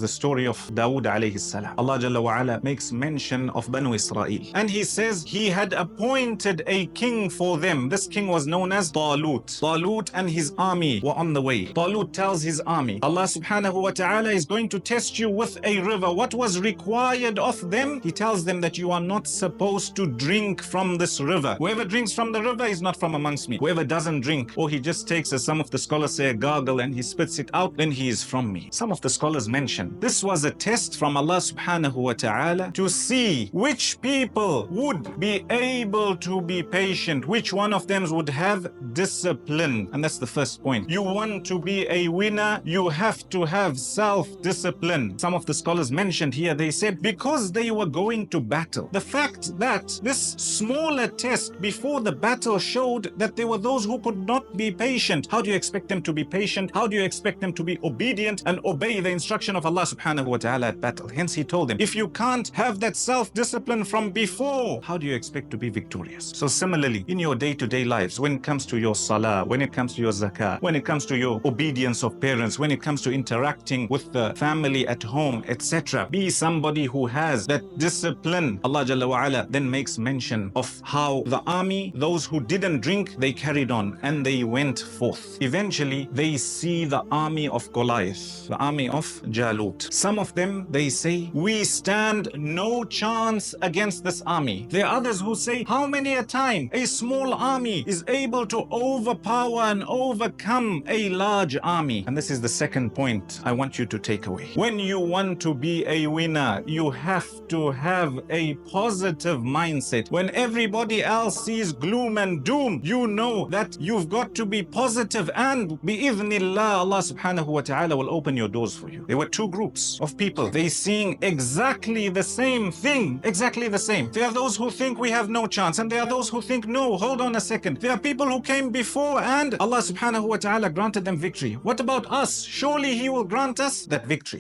The story of Dawood alayhi salam. Allah Jalla wa ala makes mention of Banu Israel. And He says He had appointed a king for them. This king was known as Talut. Talut and his army were on the way. Talut tells his army, Allah subhanahu wa ta'ala is going to test you with a river. What was required of them? He tells them that you are not supposed to drink from this river. Whoever drinks from the river is not from amongst me. Whoever doesn't drink, or he just takes, as some of the scholars say, a gargle and he spits it out, then he is from me. Some of the scholars mention this was a test from Allah subhanahu wa ta'ala to see which people would be able to be patient, which one of them would have discipline. And that's the first point. You want to be a winner, you have to have self-discipline. Some of the scholars mentioned here, they said because they were going to battle, the fact that this smaller test before the battle showed that there were those who could not be patient. How do you expect them to be patient? How do you expect them to be obedient and obey the instruction of Allah subhanahu wa ta'ala at battle? Hence He told them, if you can't have that self-discipline from before, how do you expect to be victorious? So similarly, in your day-to-day lives, when it comes to your salah, when it comes to your zakah, when it comes to your obedience of parents, when it comes to interacting with the family at home, etc., be somebody who has that discipline. Allah Jalla wa ala then makes mention of how the army, those who didn't drink, they carried on and they went forth. Eventually, they see the army of Goliath, the army of Jalut. Some of them, they say, we stand no chance against this army. There are others who say, how many a time a small army is able to overpower and overcome a large army? And this is the second point I want you to take away. When you want to be a winner, you have to have a positive mindset. When everybody else sees gloom and doom, you know that you've got to be positive, and bi'idhnillah, Allah subhanahu wa ta'ala will open your doors for you. There were two groups of people. They seeing exactly the same thing, exactly the same. There are those who think we have no chance, and there are those who think, no, hold on a second. There are people who came before and Allah subhanahu wa ta'ala granted them victory. What about us? Surely He will grant us that victory.